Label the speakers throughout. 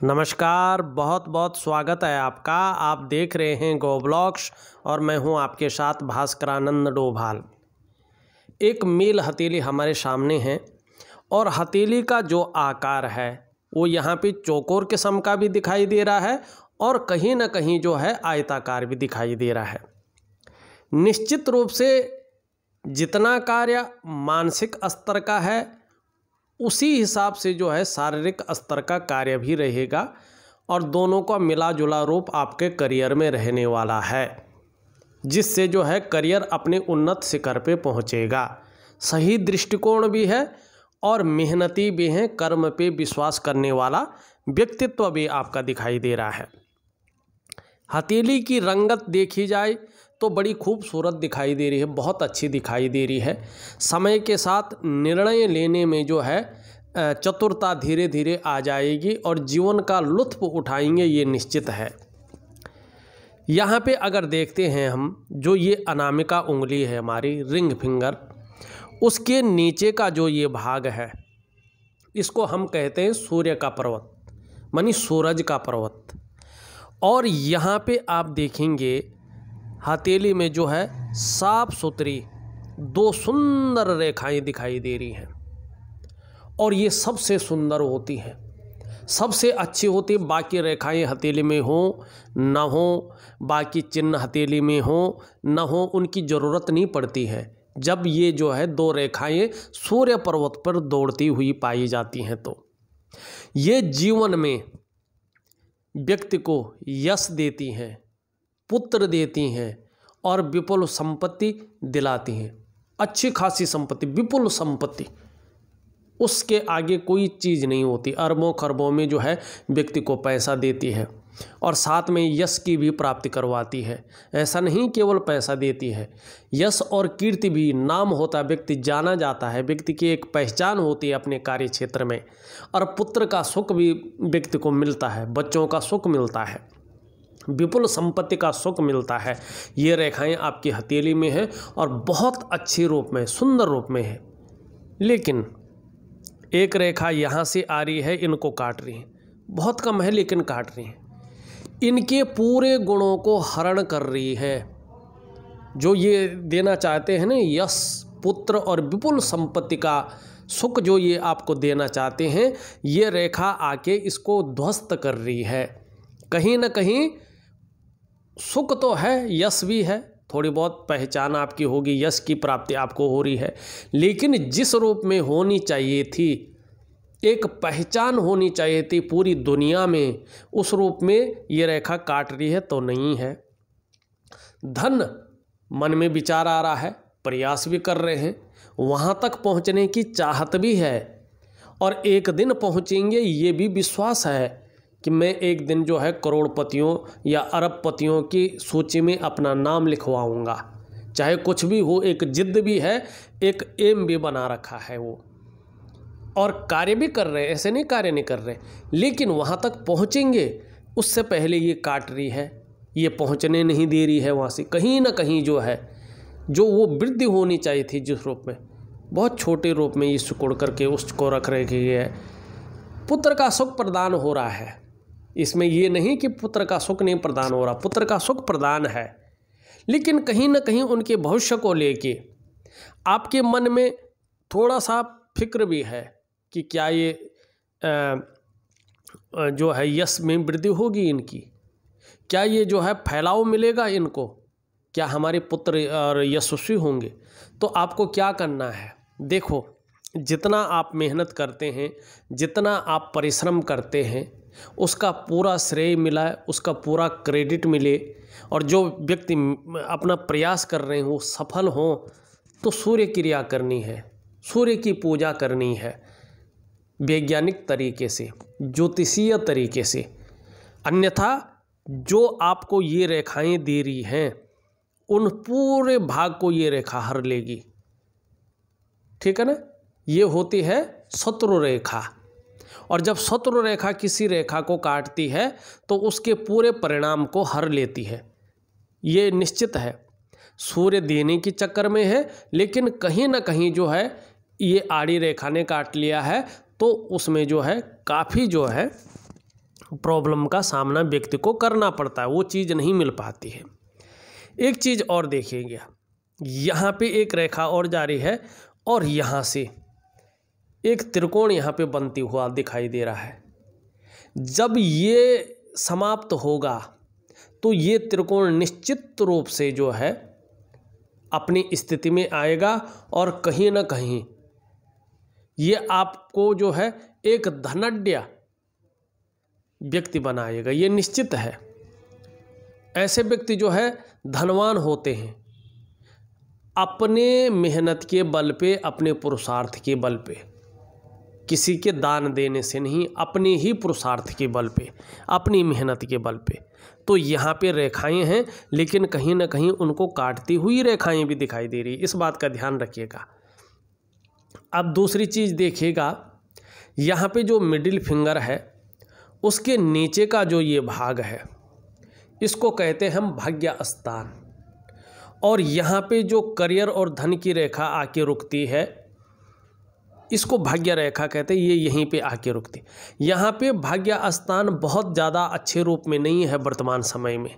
Speaker 1: नमस्कार, बहुत बहुत स्वागत है आपका। आप देख रहे हैं गो ब्लॉग्स और मैं हूं आपके साथ भास्करानंद डोभाल। एक मेल हथेली हमारे सामने है और हथेली का जो आकार है वो यहाँ पे चौकोर किस्म का भी दिखाई दे रहा है और कहीं ना कहीं जो है आयताकार भी दिखाई दे रहा है। निश्चित रूप से जितना कार्य मानसिक स्तर का है उसी हिसाब से जो है शारीरिक स्तर का कार्य भी रहेगा और दोनों का मिला जुला रूप आपके करियर में रहने वाला है, जिससे जो है करियर अपने उन्नत शिखर पे पहुंचेगा। सही दृष्टिकोण भी है और मेहनती भी हैं, कर्म पे विश्वास करने वाला व्यक्तित्व भी आपका दिखाई दे रहा है। हथेली की रंगत देखी जाए तो बड़ी खूबसूरत दिखाई दे रही है, बहुत अच्छी दिखाई दे रही है। समय के साथ निर्णय लेने में जो है चतुरता धीरे धीरे आ जाएगी और जीवन का लुत्फ उठाएंगे, ये निश्चित है। यहाँ पे अगर देखते हैं हम, जो ये अनामिका उंगली है हमारी रिंग फिंगर, उसके नीचे का जो ये भाग है इसको हम कहते हैं सूर्य का पर्वत, मानी सूरज का पर्वत। और यहाँ पे आप देखेंगे हथेली में जो है साफ सुथरी दो सुंदर रेखाएं दिखाई दे रही हैं और ये सबसे सुंदर होती हैं, सबसे अच्छी होती है। बाकी रेखाएं हथेली में हो ना हो, बाकी चिन्ह हथेली में हो ना हो, उनकी ज़रूरत नहीं पड़ती है जब ये जो है दो रेखाएं सूर्य पर्वत पर दौड़ती हुई पाई जाती हैं। तो ये जीवन में व्यक्ति को यश देती हैं, पुत्र देती हैं और विपुल संपत्ति दिलाती हैं। अच्छी खासी संपत्ति, विपुल संपत्ति, उसके आगे कोई चीज़ नहीं होती। अरबों खरबों में जो है व्यक्ति को पैसा देती है और साथ में यश की भी प्राप्ति करवाती है। ऐसा नहीं केवल पैसा देती है, यश और कीर्ति भी, नाम होता है, व्यक्ति जाना जाता है, व्यक्ति की एक पहचान होती है अपने कार्य क्षेत्र में। और पुत्र का सुख भी व्यक्ति को मिलता है, बच्चों का सुख मिलता है, विपुल संपत्ति का सुख मिलता है। ये रेखाएं आपकी हथेली में है और बहुत अच्छे रूप में, सुंदर रूप में है। लेकिन एक रेखा यहाँ से आ रही है, इनको काट रही है, बहुत कम है लेकिन काट रही है। इनके पूरे गुणों को हरण कर रही है। जो ये देना चाहते हैं ना, यश, पुत्र और विपुल संपत्ति का सुख जो ये आपको देना चाहते हैं, ये रेखा आके इसको ध्वस्त कर रही है। कहीं ना कहीं सुख तो है, यश भी है, थोड़ी बहुत पहचान आपकी होगी, यश की प्राप्ति आपको हो रही है, लेकिन जिस रूप में होनी चाहिए थी, एक पहचान होनी चाहिए थी पूरी दुनिया में, उस रूप में ये रेखा काट रही है तो नहीं है। धन मन में विचार आ रहा है, प्रयास भी कर रहे हैं, वहाँ तक पहुँचने की चाहत भी है और एक दिन पहुँचेंगे ये भी विश्वास है कि मैं एक दिन जो है करोड़पतियों या अरबपतियों की सूची में अपना नाम लिखवाऊंगा। चाहे कुछ भी हो, एक जिद भी है, एक एम भी बना रखा है वो, और कार्य भी कर रहे हैं, ऐसे नहीं कार्य नहीं कर रहे, लेकिन वहाँ तक पहुँचेंगे उससे पहले ये काट रही है, ये पहुँचने नहीं दे रही है। वहाँ से कहीं ना कहीं जो है, जो वो वृद्धि होनी चाहिए थी जिस रूप में, बहुत छोटे रूप में ये सिकुड़ करके उसको रख रही है। पुत्र का सुख प्रदान हो रहा है, इसमें ये नहीं कि पुत्र का सुख नहीं प्रदान हो रहा, पुत्र का सुख प्रदान है, लेकिन कहीं ना कहीं उनके भविष्य को लेके आपके मन में थोड़ा सा फिक्र भी है कि क्या ये जो है यश में वृद्धि होगी इनकी, क्या ये जो है फैलाव मिलेगा इनको, क्या हमारे पुत्र और यशस्वी होंगे। तो आपको क्या करना है, देखो, जितना आप मेहनत करते हैं, जितना आप परिश्रम करते हैं, उसका पूरा श्रेय मिला, उसका पूरा क्रेडिट मिले, और जो व्यक्ति अपना प्रयास कर रहे हैं वो सफल हों, तो सूर्य क्रिया करनी है, सूर्य की पूजा करनी है, वैज्ञानिक तरीके से, ज्योतिषीय तरीके से। अन्यथा जो आपको ये रेखाएं दे रही हैं उन पूरे भाग को ये रेखा हर लेगी, ठीक है ना। ये होती है शत्रु रेखा, और जब शत्रु रेखा किसी रेखा को काटती है तो उसके पूरे परिणाम को हर लेती है, ये निश्चित है। सूर्य देने की चक्कर में है, लेकिन कहीं ना कहीं जो है ये आड़ी रेखा ने काट लिया है, तो उसमें जो है काफ़ी जो है प्रॉब्लम का सामना व्यक्ति को करना पड़ता है, वो चीज़ नहीं मिल पाती है। एक चीज़ और देखिएगा, यहाँ पे एक रेखा और जारी है और यहाँ से एक त्रिकोण यहाँ पे बनती हुआ दिखाई दे रहा है। जब ये समाप्त होगा तो ये त्रिकोण निश्चित रूप से जो है अपनी स्थिति में आएगा और कहीं ना कहीं ये आपको जो है एक धनाढ्य व्यक्ति बनाएगा, ये निश्चित है। ऐसे व्यक्ति जो है धनवान होते हैं अपने मेहनत के बल पे, अपने पुरुषार्थ के बल पे, किसी के दान देने से नहीं, अपने ही पुरुषार्थ के बल पे, अपनी मेहनत के बल पे। तो यहाँ पे रेखाएं हैं लेकिन कहीं ना कहीं उनको काटती हुई रेखाएं भी दिखाई दे रही, इस बात का ध्यान रखिएगा। अब दूसरी चीज़ देखिएगा, यहाँ पे जो मिडिल फिंगर है उसके नीचे का जो ये भाग है इसको कहते हैं हम भाग्य स्थान। और यहाँ पे जो करियर और धन की रेखा आके रुकती है इसको भाग्य रेखा कहते हैं, ये यहीं पे आके रुकती। यहाँ पे भाग्य स्थान बहुत ज़्यादा अच्छे रूप में नहीं है वर्तमान समय में,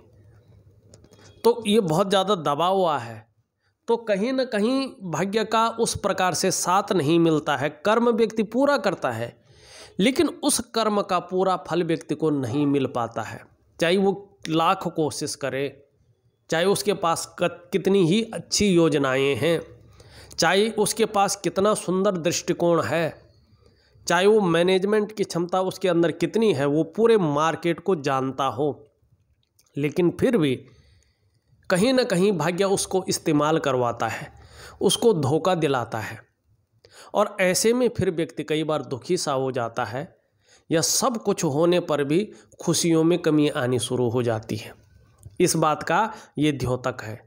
Speaker 1: तो ये बहुत ज़्यादा दबा हुआ है। तो कहीं ना कहीं भाग्य का उस प्रकार से साथ नहीं मिलता है। कर्म व्यक्ति पूरा करता है लेकिन उस कर्म का पूरा फल व्यक्ति को नहीं मिल पाता है, चाहे वो लाख कोशिश करे, चाहे उसके पास कितनी ही अच्छी योजनाएं हैं, चाहे उसके पास कितना सुंदर दृष्टिकोण है, चाहे वो मैनेजमेंट की क्षमता उसके अंदर कितनी है, वो पूरे मार्केट को जानता हो, लेकिन फिर भी कहीं ना कहीं भाग्य उसको इस्तेमाल करवाता है, उसको धोखा दिलाता है। और ऐसे में फिर व्यक्ति कई बार दुखी सा हो जाता है या सब कुछ होने पर भी खुशियों में कमी आनी शुरू हो जाती है। इस बात का ये द्योतक है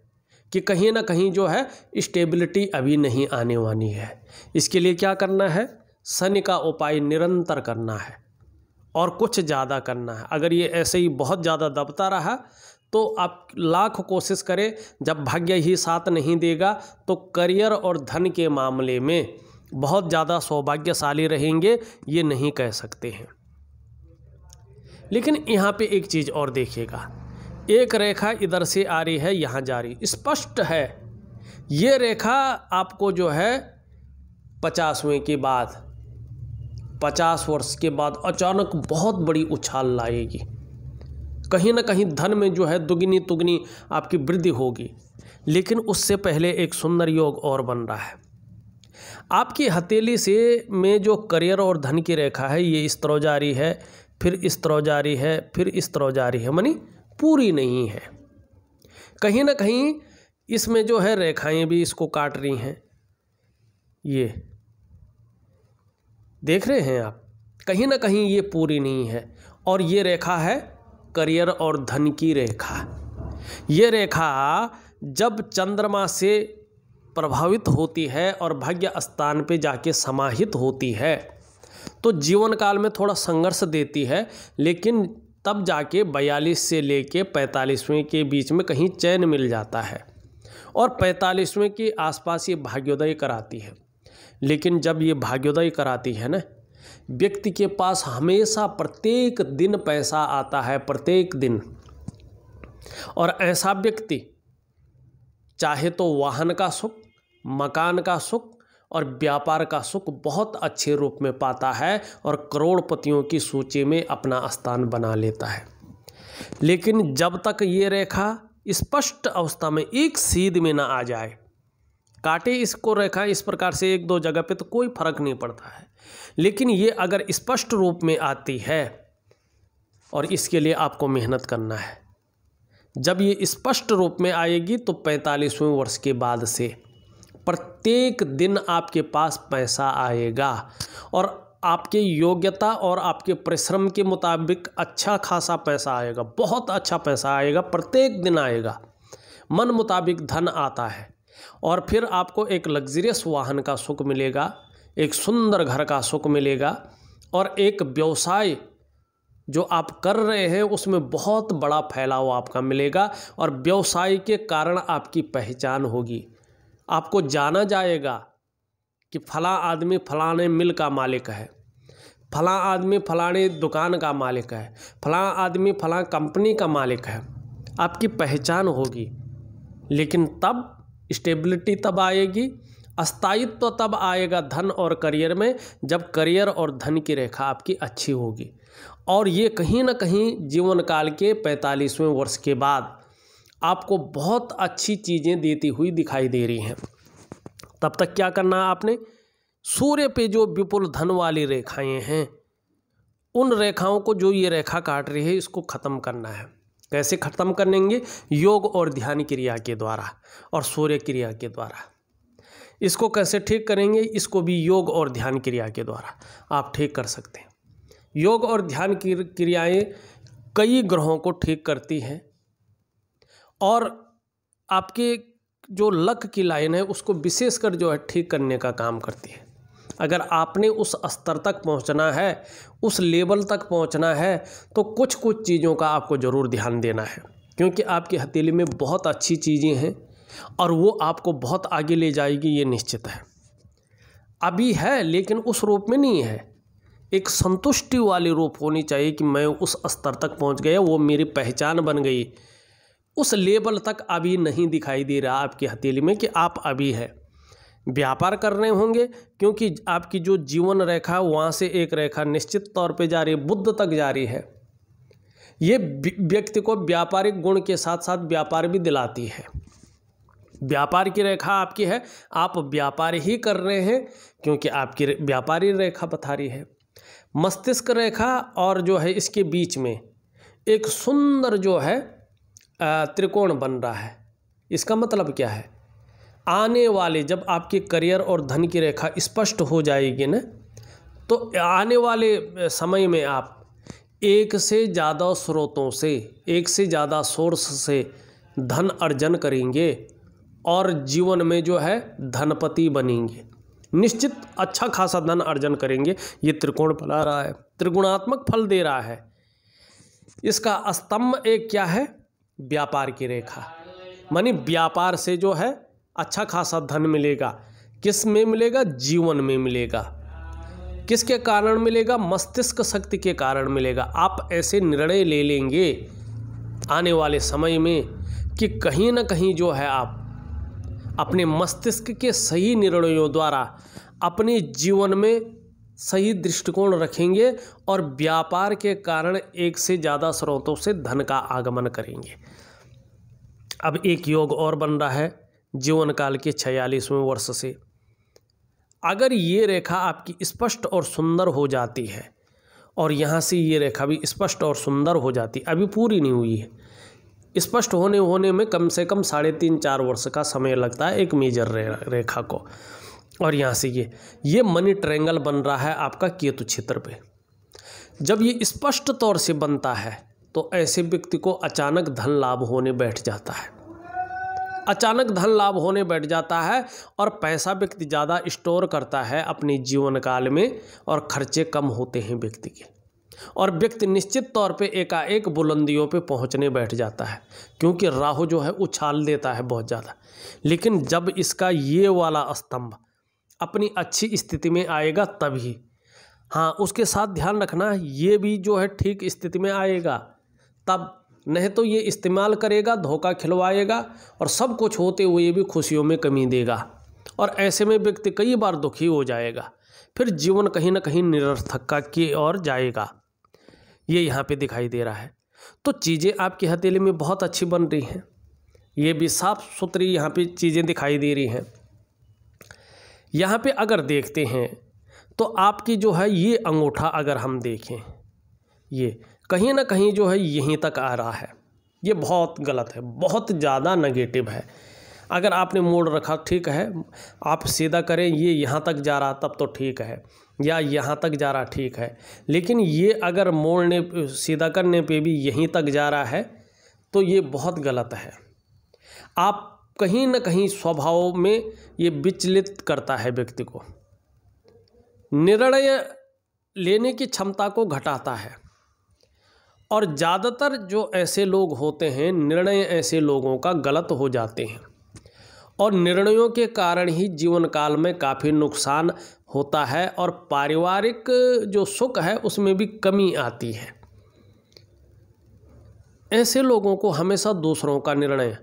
Speaker 1: कि कहीं ना कहीं जो है स्टेबिलिटी अभी नहीं आने वाली है। इसके लिए क्या करना है, शनि का उपाय निरंतर करना है और कुछ ज़्यादा करना है। अगर ये ऐसे ही बहुत ज़्यादा दबता रहा तो आप लाख कोशिश करें, जब भाग्य ही साथ नहीं देगा तो करियर और धन के मामले में बहुत ज़्यादा सौभाग्यशाली रहेंगे, ये नहीं कह सकते हैं। लेकिन यहाँ पे एक चीज़ और देखिएगा, एक रेखा इधर से आ रही है, यहाँ जा रही, स्पष्ट है ये रेखा आपको जो है 50वें के बाद, 50 वर्ष के बाद अचानक बहुत बड़ी उछाल लाएगी। कहीं ना कहीं धन में जो है दुगनी तुगनी आपकी वृद्धि होगी। लेकिन उससे पहले एक सुंदर योग और बन रहा है। आपकी हथेली से में जो करियर और धन की रेखा है ये इस तरह जा रही है, फिर इस तरह जा रही है, फिर इस तरह जा रही है, मानी पूरी नहीं है। कहीं ना कहीं इसमें जो है रेखाएं भी इसको काट रही हैं, ये देख रहे हैं आप, कहीं ना कहीं ये पूरी नहीं है। और ये रेखा है करियर और धन की रेखा। ये रेखा जब चंद्रमा से प्रभावित होती है और भाग्य स्थान पे जाके समाहित होती है तो जीवन काल में थोड़ा संघर्ष देती है, लेकिन तब जाके 42 से लेके 45वें के बीच में कहीं चैन मिल जाता है और 45वें के आसपास ये भाग्योदय कराती है। लेकिन जब ये भाग्योदय कराती है ना, व्यक्ति के पास हमेशा प्रत्येक दिन पैसा आता है, प्रत्येक दिन। और ऐसा व्यक्ति चाहे तो वाहन का सुख, मकान का सुख और व्यापार का सुख बहुत अच्छे रूप में पाता है और करोड़पतियों की सूची में अपना स्थान बना लेता है। लेकिन जब तक ये रेखा स्पष्ट अवस्था में एक सीध में ना आ जाए, काटे इसको रेखा इस प्रकार से एक दो जगह पे तो कोई फर्क नहीं पड़ता है, लेकिन ये अगर स्पष्ट रूप में आती है और इसके लिए आपको मेहनत करना है। जब ये स्पष्ट रूप में आएगी तो 45वें वर्ष के बाद से प्रत्येक दिन आपके पास पैसा आएगा और आपके योग्यता और आपके परिश्रम के मुताबिक अच्छा खासा पैसा आएगा, बहुत अच्छा पैसा आएगा, प्रत्येक दिन आएगा, मन मुताबिक धन आता है। और फिर आपको एक लग्जरियस वाहन का सुख मिलेगा, एक सुंदर घर का सुख मिलेगा और एक व्यवसाय जो आप कर रहे हैं उसमें बहुत बड़ा फैलाव आपका मिलेगा और व्यवसाय के कारण आपकी पहचान होगी। आपको जाना जाएगा कि फला आदमी फलाने मिल का मालिक है। फलां आदमी फलाने दुकान का मालिक है, फलां आदमी फलां कंपनी का मालिक है, आपकी पहचान होगी। लेकिन तब स्टेबिलिटी तब आएगी, स्थायित्व तो तब आएगा धन और करियर में, जब करियर और धन की रेखा आपकी अच्छी होगी। और ये कहीं ना कहीं जीवन काल के 45वें वर्ष के बाद आपको बहुत अच्छी चीज़ें देती हुई दिखाई दे रही हैं। तब तक क्या करना है आपने, सूर्य पे जो विपुल धन वाली रेखाएं हैं, उन रेखाओं को, जो ये रेखा काट रही है, इसको ख़त्म करना है। कैसे ख़त्म करेंगे? योग और ध्यान क्रिया के द्वारा और सूर्य क्रिया के द्वारा। इसको कैसे ठीक करेंगे? इसको भी योग और ध्यान क्रिया के द्वारा आप ठीक कर सकते हैं। योग और ध्यान की क्रियाएँ कई ग्रहों को ठीक करती हैं और आपके जो लक की लाइन है उसको विशेषकर जो है ठीक करने का काम करती है। अगर आपने उस स्तर तक पहुंचना है, उस लेवल तक पहुंचना है, तो कुछ कुछ चीज़ों का आपको ज़रूर ध्यान देना है, क्योंकि आपकी हथेली में बहुत अच्छी चीज़ें हैं और वो आपको बहुत आगे ले जाएगी, ये निश्चित है। अभी है लेकिन उस रूप में नहीं है। एक संतुष्टि वाली रूप होनी चाहिए कि मैं उस स्तर तक पहुंच गया, वो मेरी पहचान बन गई। उस लेवल तक अभी नहीं दिखाई दे रहा आपकी हथेली में कि आप अभी है। व्यापार कर रहे होंगे, क्योंकि आपकी जो जीवन रेखा वहाँ से एक रेखा निश्चित तौर पे जा रही है, बुध तक जा रही है। ये व्यक्ति को व्यापारिक गुण के साथ साथ व्यापार भी दिलाती है। व्यापार की रेखा आपकी है, आप व्यापार ही कर रहे हैं क्योंकि आपकी व्यापारी रेखा पथारी है। मस्तिष्क रेखा और जो है इसके बीच में एक सुंदर जो है त्रिकोण बन रहा है। इसका मतलब क्या है? आने वाले, जब आपके करियर और धन की रेखा स्पष्ट हो जाएगी ना, तो आने वाले समय में आप एक से ज़्यादा स्रोतों से, एक से ज़्यादा सोर्स से धन अर्जन करेंगे और जीवन में जो है धनपति बनेंगे। निश्चित अच्छा खासा धन अर्जन करेंगे। ये त्रिकोण फैला रहा है, त्रिगुणात्मक फल दे रहा है। इसका स्तंभ एक क्या है? व्यापार की रेखा, मानी व्यापार से जो है अच्छा खासा धन मिलेगा। किस में मिलेगा? जीवन में मिलेगा। किसके कारण मिलेगा? मस्तिष्क शक्ति के कारण मिलेगा। आप ऐसे निर्णय ले लेंगे आने वाले समय में कि कहीं ना कहीं जो है आप अपने मस्तिष्क के सही निर्णयों द्वारा अपने जीवन में सही दृष्टिकोण रखेंगे और व्यापार के कारण एक से ज़्यादा स्रोतों से धन का आगमन करेंगे। अब एक योग और बन रहा है जीवन काल के 46वें वर्ष से। अगर ये रेखा आपकी स्पष्ट और सुंदर हो जाती है और यहाँ से ये रेखा भी स्पष्ट और सुंदर हो जाती, अभी पूरी नहीं हुई है, स्पष्ट होने में कम से कम 3.5-4 वर्ष का समय लगता है एक मेजर रेखा को। और यहाँ से ये मनी ट्रायंगल बन रहा है आपका केतु क्षेत्र पे। जब ये स्पष्ट तौर से बनता है तो ऐसे व्यक्ति को अचानक धन लाभ होने बैठ जाता है। अचानक धन लाभ होने बैठ जाता है और पैसा व्यक्ति ज़्यादा स्टोर करता है अपने जीवन काल में और खर्चे कम होते हैं व्यक्ति के, और व्यक्ति निश्चित तौर पे एकाएक बुलंदियों पे पहुंचने बैठ जाता है, क्योंकि राहु जो है उछाल देता है बहुत ज़्यादा। लेकिन जब इसका ये वाला स्तंभ अपनी अच्छी स्थिति में आएगा तभी, हाँ उसके साथ ध्यान रखना ये भी जो है ठीक स्थिति में आएगा तब, नहीं तो ये इस्तेमाल करेगा, धोखा खिलवाएगा और सब कुछ होते हुए भी खुशियों में कमी देगा, और ऐसे में व्यक्ति कई बार दुखी हो जाएगा। फिर जीवन कहीं ना कहीं निरर्थकता की ओर जाएगा। ये यहाँ पे दिखाई दे रहा है। तो चीज़ें आपकी हथेली में बहुत अच्छी बन रही हैं। ये भी साफ सुथरी यहाँ पे चीज़ें दिखाई दे रही हैं। यहाँ पे अगर देखते हैं तो आपकी जो है ये अंगूठा अगर हम देखें, ये कहीं ना कहीं जो है यहीं तक आ रहा है। ये बहुत गलत है, बहुत ज़्यादा नेगेटिव है। अगर आपने मोड़ रखा ठीक है, आप सीधा करें, ये यहाँ तक जा रहा तब तो ठीक है, या यहाँ तक जा रहा ठीक है, लेकिन ये अगर मोड़ने सीधा करने पे भी यहीं तक जा रहा है तो ये बहुत गलत है। आप कहीं ना कहीं स्वभाव में ये विचलित करता है व्यक्ति को, निर्णय लेने की क्षमता को घटाता है। और ज़्यादातर जो ऐसे लोग होते हैं, निर्णय ऐसे लोगों का गलत हो जाते हैं और निर्णयों के कारण ही जीवन काल में काफ़ी नुकसान होता है और पारिवारिक जो सुख है उसमें भी कमी आती है। ऐसे लोगों को हमेशा दूसरों का निर्णय,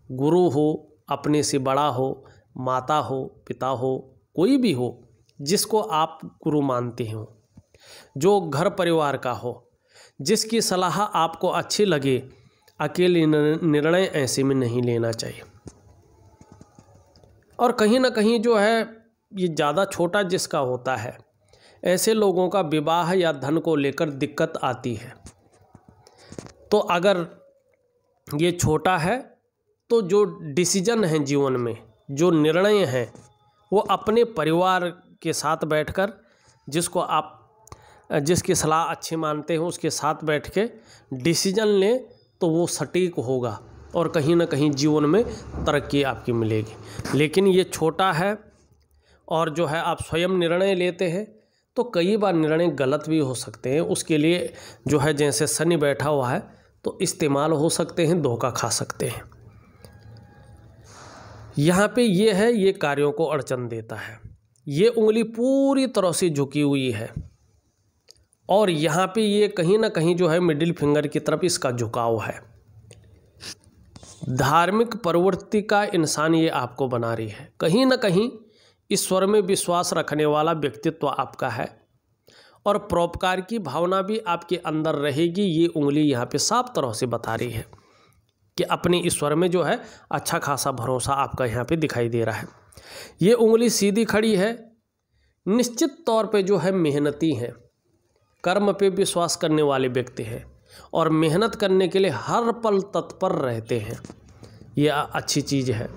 Speaker 1: गुरु हो, अपने से बड़ा हो, माता हो, पिता हो, कोई भी हो जिसको आप गुरु मानते हो, जो घर परिवार का हो, जिसकी सलाह आपको अच्छी लगे, अकेले निर्णय ऐसे में नहीं लेना चाहिए। और कहीं ना कहीं जो है ये ज़्यादा छोटा जिसका होता है, ऐसे लोगों का विवाह या धन को लेकर दिक्कत आती है। तो अगर ये छोटा है तो जो डिसीजन है जीवन में, जो निर्णय हैं, वो अपने परिवार के साथ बैठकर, जिसको आप जिसकी सलाह अच्छी मानते हो उसके साथ बैठ के डिसीजन लें तो वो सटीक होगा और कहीं ना कहीं जीवन में तरक्की आपकी मिलेगी। लेकिन ये छोटा है और जो है आप स्वयं निर्णय लेते हैं तो कई बार निर्णय गलत भी हो सकते हैं। उसके लिए जो है जैसे शनि बैठा हुआ है तो इस्तेमाल हो सकते हैं, धोखा खा सकते हैं। यहाँ पे ये है, ये कार्यों को अड़चन देता है। ये उंगली पूरी तरह से झुकी हुई है और यहाँ पे ये कहीं ना कहीं जो है मिडिल फिंगर की तरफ इसका झुकाव है। धार्मिक प्रवृत्ति का इंसान ये आपको बना रही है। कहीं ना कहीं ईश्वर में विश्वास रखने वाला व्यक्तित्व आपका है और परोपकार की भावना भी आपके अंदर रहेगी। ये उंगली यहाँ पे साफ तरह से बता रही है कि अपने ईश्वर में जो है अच्छा खासा भरोसा आपका यहाँ पे दिखाई दे रहा है। ये उंगली सीधी खड़ी है, निश्चित तौर पे जो है मेहनती है, कर्म पे विश्वास करने वाले व्यक्ति हैं और मेहनत करने के लिए हर पल तत्पर रहते हैं। ये अच्छी चीज़ है।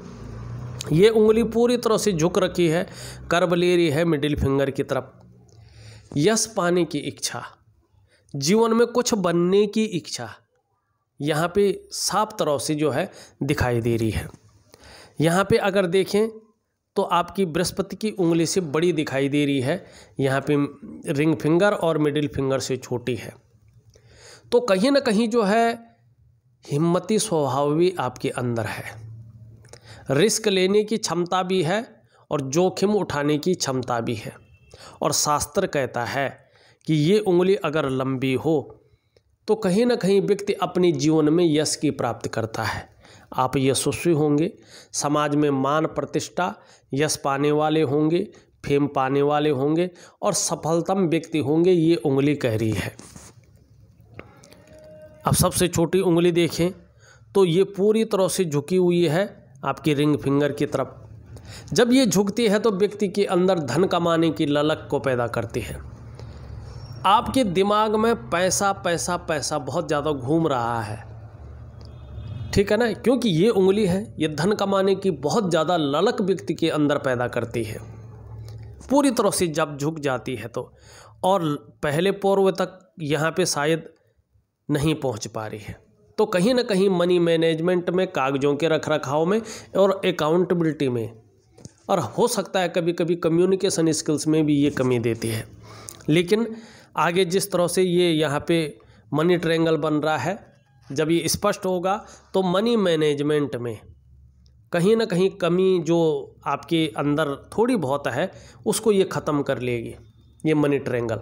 Speaker 1: ये उंगली पूरी तरह से झुक रखी है, कर्ब ले रही है मिडिल फिंगर की तरफ। यश पाने की इच्छा, जीवन में कुछ बनने की इच्छा यहाँ पे साफ तरह से जो है दिखाई दे रही है। यहाँ पे अगर देखें तो आपकी बृहस्पति की उंगली से बड़ी दिखाई दे रही है, यहाँ पे रिंग फिंगर और मिडिल फिंगर से छोटी है। तो कहीं ना कहीं जो है हिम्मती स्वभाव भी आपके अंदर है, रिस्क लेने की क्षमता भी है और जोखिम उठाने की क्षमता भी है। और शास्त्र कहता है कि ये उंगली अगर लंबी हो तो कहीं ना कहीं व्यक्ति अपने जीवन में यश की प्राप्ति करता है। आप यशस्वी होंगे, समाज में मान प्रतिष्ठा, यश पाने वाले होंगे, फेम पाने वाले होंगे और सफलतम व्यक्ति होंगे, ये उंगली कह रही है। अब सबसे छोटी उंगली देखें तो ये पूरी तरह से झुकी हुई है आपकी रिंग फिंगर की तरफ। जब ये झुकती है तो व्यक्ति के अंदर धन कमाने की ललक को पैदा करती है। आपके दिमाग में पैसा पैसा पैसा बहुत ज़्यादा घूम रहा है, ठीक है ना, क्योंकि ये उंगली है, ये धन कमाने की बहुत ज़्यादा ललक व्यक्ति के अंदर पैदा करती है पूरी तरह से जब झुक जाती है तो। और पहले पूर्व तक यहाँ पे शायद नहीं पहुँच पा रही है। तो कहीं ना कहीं मनी मैनेजमेंट में, कागज़ों के रख रखाव में और अकाउंटेबिलिटी में, और हो सकता है कभी कभी कम्युनिकेशन स्किल्स में भी ये कमी देती है। लेकिन आगे जिस तरह से ये यहाँ पे मनी ट्रायंगल बन रहा है, जब ये स्पष्ट होगा तो मनी मैनेजमेंट में कहीं ना कहीं कमी जो आपके अंदर थोड़ी बहुत है उसको ये ख़त्म कर लेगी। ये मनी ट्रायंगल,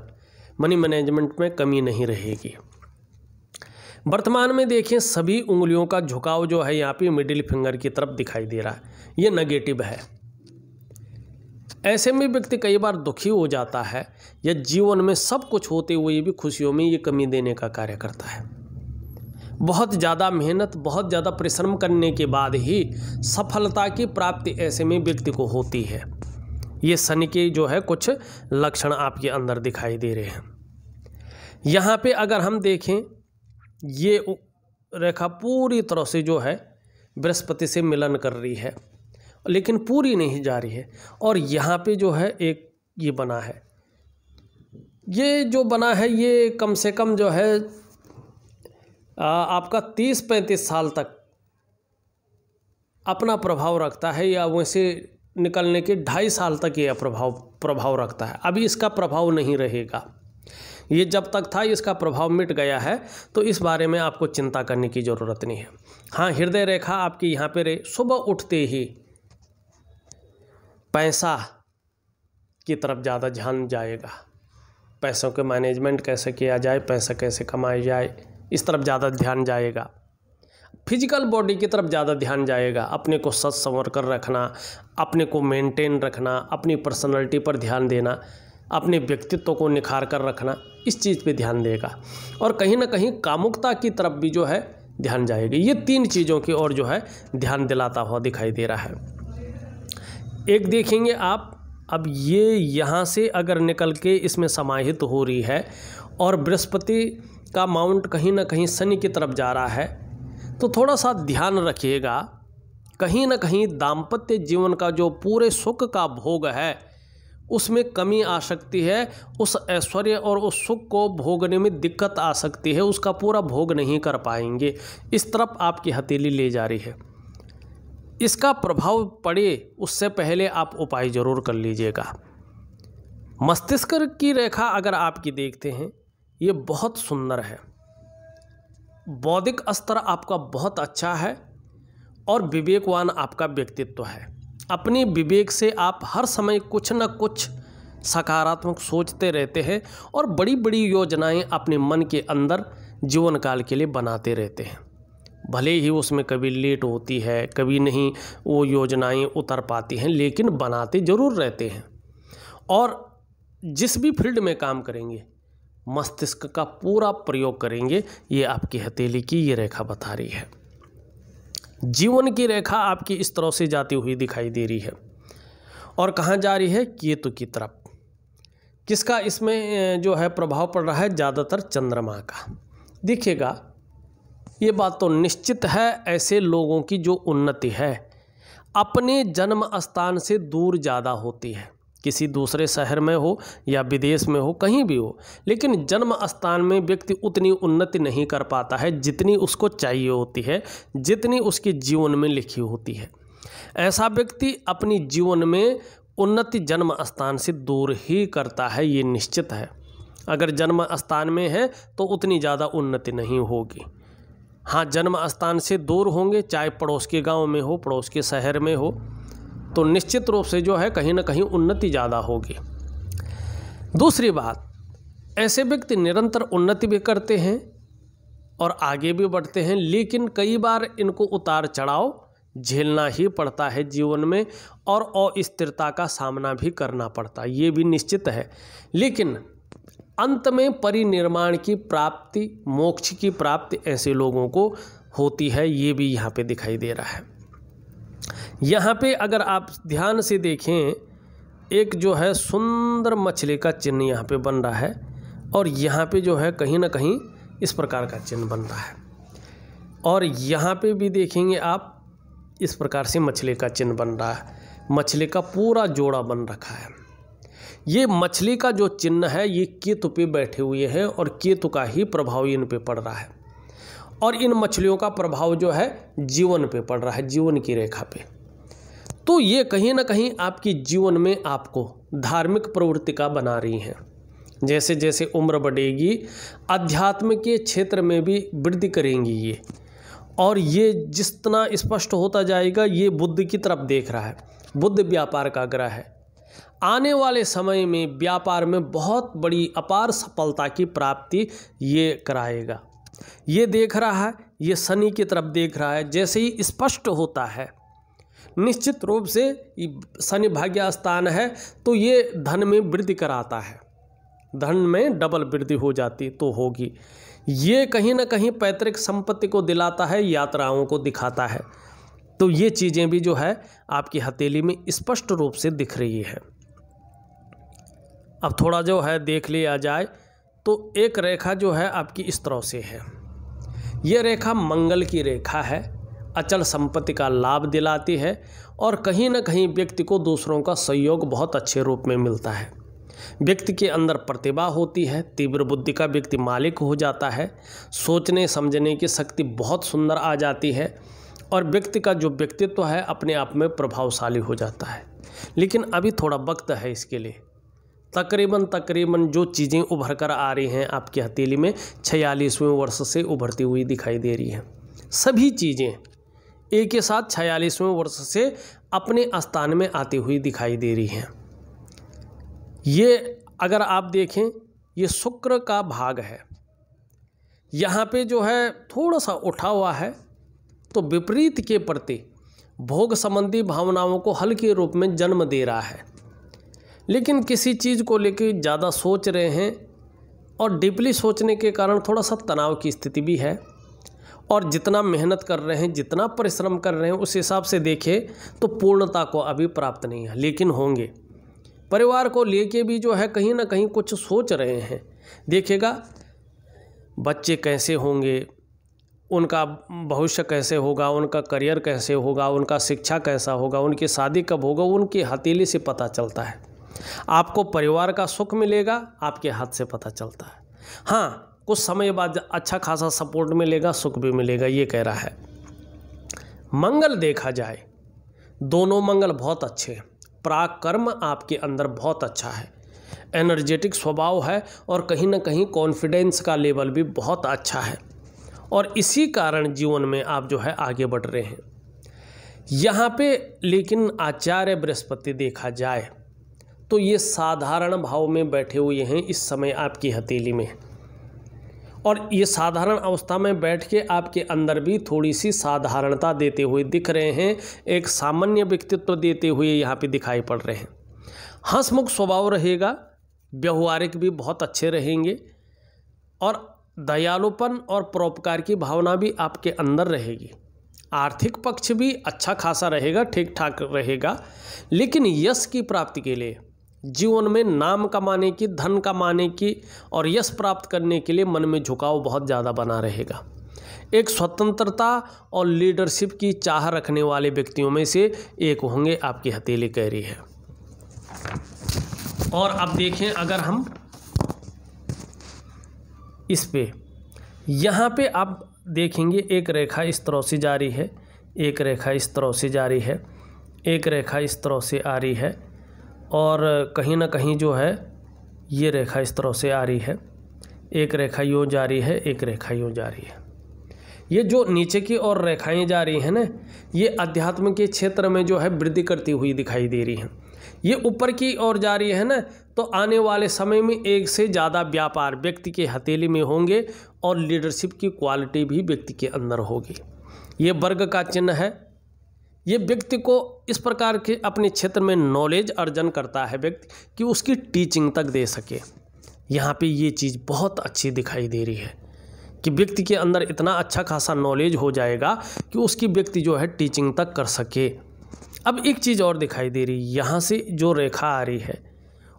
Speaker 1: मनी मैनेजमेंट में कमी नहीं रहेगी। वर्तमान में देखें सभी उंगलियों का झुकाव जो है यहाँ पे मिडिल फिंगर की तरफ दिखाई दे रहा है, ये नेगेटिव है। ऐसे में व्यक्ति कई बार दुखी हो जाता है या जीवन में सब कुछ होते हुए भी खुशियों में ये कमी देने का कार्य करता है। बहुत ज़्यादा मेहनत, बहुत ज़्यादा परिश्रम करने के बाद ही सफलता की प्राप्ति ऐसे में व्यक्ति को होती है। ये शनि के जो है कुछ लक्षण आपके अंदर दिखाई दे रहे हैं। यहाँ पे अगर हम देखें ये रेखा पूरी तरह से जो है बृहस्पति से मिलन कर रही है, लेकिन पूरी नहीं जा रही है। और यहाँ पे जो है एक ये बना है, ये जो बना है ये कम से कम जो है आपका 30-35 साल तक अपना प्रभाव रखता है, या वैसे निकलने के 2.5 साल तक ये प्रभाव रखता है। अभी इसका प्रभाव नहीं रहेगा। ये जब तक था इसका प्रभाव मिट गया है, तो इस बारे में आपको चिंता करने की ज़रूरत नहीं है। हाँ, हृदय रेखा आपकी यहाँ पे रहे, सुबह उठते ही पैसा की तरफ ज़्यादा ध्यान जाएगा। पैसों के मैनेजमेंट कैसे किया जाए, पैसा कैसे कमाया जाए, इस तरफ ज़्यादा ध्यान जाएगा। फिजिकल बॉडी की तरफ ज़्यादा ध्यान जाएगा। अपने को सच संवर कर रखना, अपने को मेंटेन रखना, अपनी पर्सनैलिटी पर ध्यान देना, अपने व्यक्तित्व को निखार कर रखना, इस चीज़ पे ध्यान देगा। और कहीं ना कहीं कामुकता की तरफ भी जो है ध्यान जाएगा। ये 3 चीज़ों की ओर जो है ध्यान दिलाता हुआ दिखाई दे रहा है। एक देखेंगे आप, अब ये यहाँ से अगर निकल के इसमें समाहित हो रही है और बृहस्पति का माउंट कहीं ना कहीं शनि की तरफ जा रहा है, तो थोड़ा सा ध्यान रखिएगा। कहीं ना कहीं दाम्पत्य जीवन का जो पूरे सुख का भोग है उसमें कमी आ सकती है। उस ऐश्वर्य और उस सुख को भोगने में दिक्कत आ सकती है, उसका पूरा भोग नहीं कर पाएंगे। इस तरफ आपकी हथेली ले जा रही है। इसका प्रभाव पड़े उससे पहले आप उपाय जरूर कर लीजिएगा। मस्तिष्क की रेखा अगर आपकी देखते हैं, ये बहुत सुंदर है। बौद्धिक स्तर आपका बहुत अच्छा है और विवेकवान आपका व्यक्तित्व है। अपने विवेक से आप हर समय कुछ न कुछ सकारात्मक सोचते रहते हैं और बड़ी बड़ी योजनाएं अपने मन के अंदर जीवन काल के लिए बनाते रहते हैं। भले ही उसमें कभी लेट होती है, कभी नहीं वो योजनाएं उतर पाती हैं, लेकिन बनाते ज़रूर रहते हैं। और जिस भी फील्ड में काम करेंगे मस्तिष्क का पूरा प्रयोग करेंगे। ये आपकी हथेली की ये रेखा बता रही है। जीवन की रेखा आपकी इस तरह से जाती हुई दिखाई दे रही है। और कहाँ जा रही है? केतु की तरफ। किसका इसमें जो है प्रभाव पड़ रहा है? ज़्यादातर चंद्रमा का। देखिएगा, ये बात तो निश्चित है, ऐसे लोगों की जो उन्नति है अपने जन्म स्थान से दूर ज़्यादा होती है। किसी दूसरे शहर में हो या विदेश में हो, कहीं भी हो, लेकिन जन्म स्थान में व्यक्ति उतनी उन्नति नहीं कर पाता है जितनी उसको चाहिए होती है, जितनी उसके जीवन में लिखी होती है। ऐसा व्यक्ति अपनी जीवन में उन्नति जन्म स्थान से दूर ही करता है, ये निश्चित है। अगर जन्म स्थान में है तो उतनी ज़्यादा उन्नति नहीं होगी। हाँ, जन्म स्थान से दूर होंगे, चाहे पड़ोस के गांव में हो, पड़ोस के शहर में हो, तो निश्चित रूप से जो है कहीं ना कहीं उन्नति ज़्यादा होगी। दूसरी बात, ऐसे व्यक्ति निरंतर उन्नति भी करते हैं और आगे भी बढ़ते हैं, लेकिन कई बार इनको उतार चढ़ाव झेलना ही पड़ता है जीवन में और अस्थिरता का सामना भी करना पड़ता है, ये भी निश्चित है। लेकिन अंत में परिनिर्माण की प्राप्ति, मोक्ष की प्राप्ति ऐसे लोगों को होती है, ये भी यहाँ पे दिखाई दे रहा है। यहाँ पे अगर आप ध्यान से देखें, एक जो है सुंदर मछली का चिन्ह यहाँ पे बन रहा है और यहाँ पे जो है कहीं ना कहीं इस प्रकार का चिन्ह बन रहा है। और यहाँ पे भी देखेंगे आप, इस प्रकार से मछली का चिन्ह बन रहा है। मछली का पूरा जोड़ा बन रखा है। ये मछली का जो चिन्ह है ये केतु पे बैठे हुए है और केतु का ही प्रभाव इन पे पड़ रहा है। और इन मछलियों का प्रभाव जो है जीवन पे पड़ रहा है, जीवन की रेखा पे। तो ये कहीं ना कहीं आपकी जीवन में आपको धार्मिक प्रवृत्ति का बना रही हैं। जैसे जैसे उम्र बढ़ेगी, अध्यात्म के क्षेत्र में भी वृद्धि करेंगी ये। और ये जितना स्पष्ट होता जाएगा, ये बुध की तरफ देख रहा है। बुध व्यापार का ग्रह है। आने वाले समय में व्यापार में बहुत बड़ी अपार सफलता की प्राप्ति ये कराएगा। ये देख रहा है, ये शनि की तरफ देख रहा है। जैसे ही स्पष्ट होता है, निश्चित रूप से शनि भाग्य स्थान है तो ये धन में वृद्धि कराता है। धन में डबल वृद्धि हो जाती तो होगी। ये कहीं ना कहीं पैतृक संपत्ति को दिलाता है, यात्राओं को दिखाता है। तो ये चीज़ें भी जो है आपकी हथेली में स्पष्ट रूप से दिख रही है। अब थोड़ा जो है देख लिया जाए तो एक रेखा जो है आपकी इस तरह से है। ये रेखा मंगल की रेखा है, अचल संपत्ति का लाभ दिलाती है और कहीं ना कहीं व्यक्ति को दूसरों का सहयोग बहुत अच्छे रूप में मिलता है। व्यक्ति के अंदर प्रतिभा होती है, तीव्र बुद्धि का व्यक्ति मालिक हो जाता है, सोचने समझने की शक्ति बहुत सुंदर आ जाती है और व्यक्ति का जो व्यक्तित्व है अपने आप में प्रभावशाली हो जाता है। लेकिन अभी थोड़ा वक्त है इसके लिए। तकरीबन जो चीज़ें उभर कर आ रही हैं आपकी हथेली में 46वें वर्ष से उभरती हुई दिखाई दे रही हैं। सभी चीज़ें एक के साथ 46वें वर्ष से अपने स्थान में आती हुई दिखाई दे रही हैं। ये अगर आप देखें, ये शुक्र का भाग है, यहाँ पे जो है थोड़ा सा उठा हुआ है, तो विपरीत के प्रति भोग संबंधी भावनाओं को हल्के रूप में जन्म दे रहा है। लेकिन किसी चीज़ को लेकर ज़्यादा सोच रहे हैं और डीपली सोचने के कारण थोड़ा सा तनाव की स्थिति भी है। और जितना मेहनत कर रहे हैं, जितना परिश्रम कर रहे हैं, उस हिसाब से देखें तो पूर्णता को अभी प्राप्त नहीं है, लेकिन होंगे। परिवार को लेके भी जो है कहीं ना कहीं कुछ सोच रहे हैं। देखिएगा बच्चे कैसे होंगे, उनका भविष्य कैसे होगा, उनका करियर कैसे होगा, उनका शिक्षा कैसा होगा, उनकी शादी कब होगा, उनकी हथेली से पता चलता है। आपको परिवार का सुख मिलेगा, आपके हाथ से पता चलता है। हाँ, कुछ समय बाद अच्छा खासा सपोर्ट मिलेगा, सुख भी मिलेगा, ये कह रहा है। मंगल देखा जाए, दोनों मंगल बहुत अच्छे हैं। पराक्रम आपके अंदर बहुत अच्छा है, एनर्जेटिक स्वभाव है और कहीं ना कहीं कॉन्फिडेंस का लेवल भी बहुत अच्छा है, और इसी कारण जीवन में आप जो है आगे बढ़ रहे हैं यहाँ पे। लेकिन आचार्य बृहस्पति देखा जाए तो ये साधारण भाव में बैठे हुए हैं इस समय आपकी हथेली में, और ये साधारण अवस्था में बैठ के आपके अंदर भी थोड़ी सी साधारणता देते हुए दिख रहे हैं, एक सामान्य व्यक्तित्व देते हुए यहाँ पे दिखाई पड़ रहे हैं। हंसमुख स्वभाव रहेगा, व्यवहारिक भी बहुत अच्छे रहेंगे, और दयालुपन और परोपकार की भावना भी आपके अंदर रहेगी। आर्थिक पक्ष भी अच्छा खासा रहेगा, ठीक ठाक रहेगा। लेकिन यश की प्राप्ति के लिए, जीवन में नाम कमाने की, धन कमाने की और यश प्राप्त करने के लिए मन में झुकाव बहुत ज़्यादा बना रहेगा। एक स्वतंत्रता और लीडरशिप की चाह रखने वाले व्यक्तियों में से एक होंगे, आपकी हथेली कह रही है। और अब देखें, अगर हम इस पे यहाँ पे आप देखेंगे, एक रेखा इस तरह से जा रही है, एक रेखा इस तरह से जा रही है, एक रेखा इस तरह से आ रही है, और कहीं ना कहीं जो है ये रेखा इस तरह से आ रही है, एक रेखा यूँ जा रही है, एक रेखा यूँ जा रही है। ये जो नीचे की ओर रेखाएं जा रही हैं ना, ये अध्यात्म के क्षेत्र में जो है वृद्धि करती हुई दिखाई दे रही हैं। ये ऊपर की ओर जा रही है ना, तो आने वाले समय में एक से ज़्यादा व्यापार व्यक्ति के हथेली में होंगे और लीडरशिप की क्वालिटी भी व्यक्ति के अंदर होगी। ये वर्ग का चिन्ह है। ये व्यक्ति को इस प्रकार के अपने क्षेत्र में नॉलेज अर्जन करता है व्यक्ति कि उसकी टीचिंग तक दे सके। यहाँ पे ये चीज़ बहुत अच्छी दिखाई दे रही है कि व्यक्ति के अंदर इतना अच्छा खासा नॉलेज हो जाएगा कि उसकी व्यक्ति जो है टीचिंग तक कर सके। अब एक चीज़ और दिखाई दे रही है, यहाँ से जो रेखा आ रही है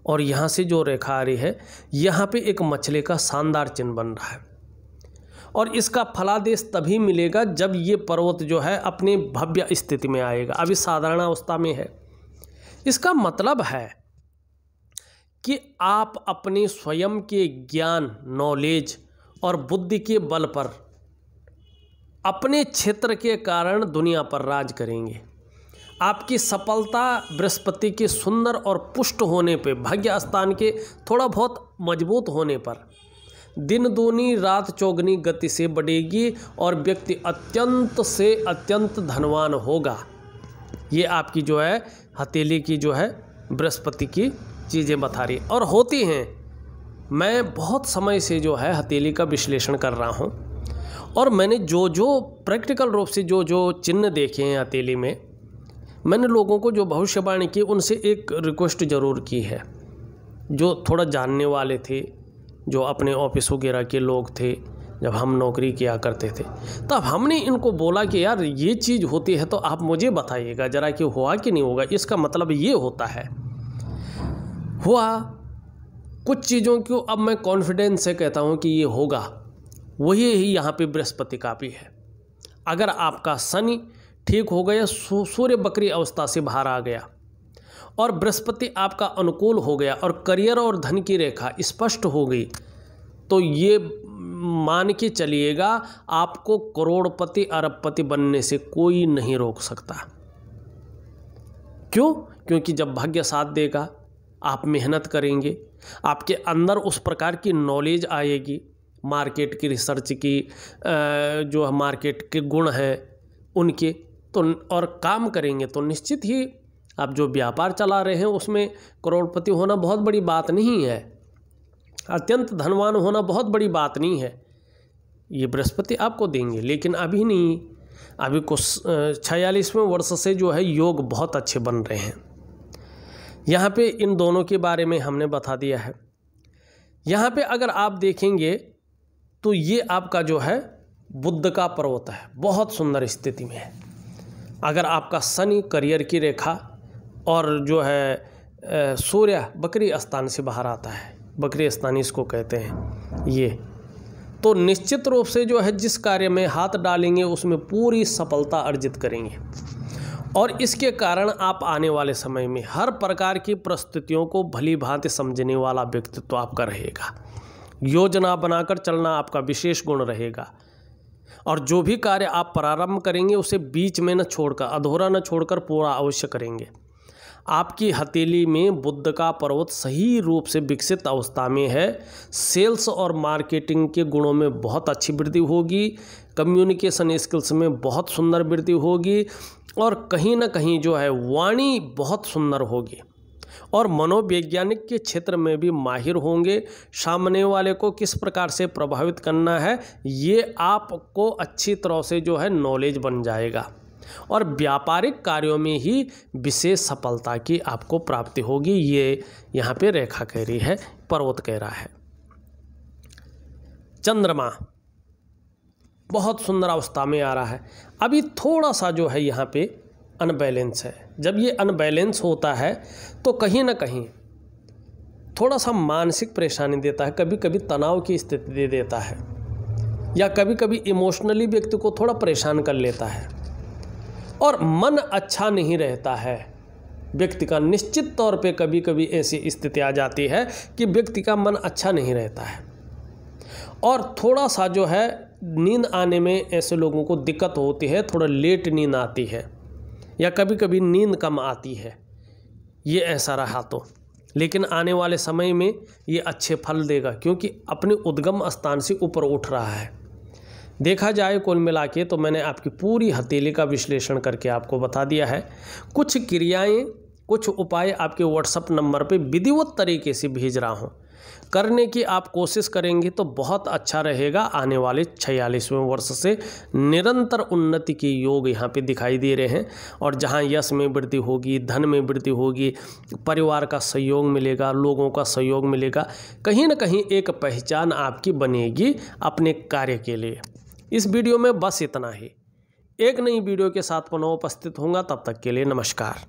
Speaker 1: और यहाँ से जो रेखा आ रही है, यहाँ पे एक मछली का शानदार चिन्ह बन रहा है, और इसका फलादेश तभी मिलेगा जब ये पर्वत जो है अपने भव्य स्थिति में आएगा। अभी साधारण अवस्था में है। इसका मतलब है कि आप अपने स्वयं के ज्ञान, नॉलेज और बुद्धि के बल पर अपने क्षेत्र के कारण दुनिया पर राज करेंगे। आपकी सफलता बृहस्पति के सुंदर और पुष्ट होने पे, भाग्य स्थान के थोड़ा बहुत मजबूत होने पर दिन दूनी रात चौगनी गति से बढ़ेगी और व्यक्ति अत्यंत से अत्यंत धनवान होगा। ये आपकी जो है हथेली की जो है बृहस्पति की चीज़ें बता रही और होती हैं। मैं बहुत समय से जो है हथेली का विश्लेषण कर रहा हूँ, और मैंने जो जो प्रैक्टिकल रूप से जो जो चिन्ह देखे हैं हथेली में, मैंने लोगों को जो भविष्यवाणी की उनसे एक रिक्वेस्ट ज़रूर की है। जो थोड़ा जानने वाले थे, जो अपने ऑफिस वगैरह के लोग थे, जब हम नौकरी किया करते थे, तब हमने इनको बोला कि यार ये चीज़ होती है तो आप मुझे बताइएगा ज़रा कि हुआ कि नहीं होगा। इसका मतलब ये होता है हुआ कुछ चीज़ों को अब मैं कॉन्फिडेंस से कहता हूँ कि ये होगा, वही ही यहाँ पे बृहस्पति का भी है। अगर आपका शनि ठीक हो गया, सूर्य बकरी अवस्था से बाहर आ गया और बृहस्पति आपका अनुकूल हो गया और करियर और धन की रेखा स्पष्ट हो गई, तो ये मान के चलिएगा आपको करोड़पति अरबपति बनने से कोई नहीं रोक सकता। क्यों? क्योंकि जब भाग्य साथ देगा, आप मेहनत करेंगे, आपके अंदर उस प्रकार की नॉलेज आएगी, मार्केट की रिसर्च की, जो मार्केट के गुण हैं उनके, तो और काम करेंगे तो निश्चित ही आप जो व्यापार चला रहे हैं उसमें करोड़पति होना बहुत बड़ी बात नहीं है, अत्यंत धनवान होना बहुत बड़ी बात नहीं है, ये बृहस्पति आपको देंगे। लेकिन अभी नहीं, अभी कुछ 46वें वर्ष से जो है योग बहुत अच्छे बन रहे हैं। यहाँ पे इन दोनों के बारे में हमने बता दिया है। यहाँ पे अगर आप देखेंगे तो ये आपका जो है बुध का पर्वत है, बहुत सुंदर स्थिति में है। अगर आपका शनि करियर की रेखा और जो है सूर्य बकरी स्थान से बाहर आता है, बकरी स्थान इसको कहते हैं ये, तो निश्चित रूप से जो है जिस कार्य में हाथ डालेंगे उसमें पूरी सफलता अर्जित करेंगे। और इसके कारण आप आने वाले समय में हर प्रकार की परिस्थितियों को भली भांति समझने वाला व्यक्तित्व आपका रहेगा। योजना बनाकर चलना आपका विशेष गुण रहेगा। और जो भी कार्य आप प्रारंभ करेंगे उसे बीच में न छोड़कर, अधूरा न छोड़कर पूरा अवश्य करेंगे। आपकी हथेली में बुध का पर्वत सही रूप से विकसित अवस्था में है। सेल्स और मार्केटिंग के गुणों में बहुत अच्छी वृद्धि होगी, कम्युनिकेशन स्किल्स में बहुत सुंदर वृद्धि होगी, और कहीं ना कहीं जो है वाणी बहुत सुंदर होगी, और मनोवैज्ञानिक के क्षेत्र में भी माहिर होंगे। सामने वाले को किस प्रकार से प्रभावित करना है ये आपको अच्छी तरह से जो है नॉलेज बन जाएगा, और व्यापारिक कार्यों में ही विशेष सफलता की आपको प्राप्ति होगी। ये यहाँ पे रेखा कह रही है, पर्वत कह रहा है। चंद्रमा बहुत सुंदर अवस्था में आ रहा है। अभी थोड़ा सा जो है यहाँ पे अनबैलेंस है। जब ये अनबैलेंस होता है तो कहीं ना कहीं थोड़ा सा मानसिक परेशानी देता है, कभी कभी तनाव की स्थिति दे देता है, या कभी कभी इमोशनली व्यक्ति को थोड़ा परेशान कर लेता है, और मन अच्छा नहीं रहता है व्यक्ति का। निश्चित तौर पे कभी कभी ऐसी स्थिति आ जाती है कि व्यक्ति का मन अच्छा नहीं रहता है, और थोड़ा सा जो है नींद आने में ऐसे लोगों को दिक्कत होती है, थोड़ा लेट नींद आती है, या कभी कभी नींद कम आती है। ये ऐसा रहा तो, लेकिन आने वाले समय में ये अच्छे फल देगा, क्योंकि अपने उद्गम स्थान से ऊपर उठ रहा है। देखा जाए कुल मिला के तो मैंने आपकी पूरी हथेली का विश्लेषण करके आपको बता दिया है। कुछ क्रियाएं, कुछ उपाय आपके व्हाट्सएप नंबर पे विधिवत तरीके से भेज रहा हूँ, करने की आप कोशिश करेंगे तो बहुत अच्छा रहेगा। आने वाले 46वें वर्ष से निरंतर उन्नति के योग यहाँ पे दिखाई दे रहे हैं, और जहाँ यश में वृद्धि होगी, धन में वृद्धि होगी, परिवार का सहयोग मिलेगा, लोगों का सहयोग मिलेगा, कहीं ना कहीं एक पहचान आपकी बनेगी अपने कार्य के लिए। इस वीडियो में बस इतना ही। एक नई वीडियो के साथ पुनः उपस्थित होऊंगा, तब तक के लिए नमस्कार।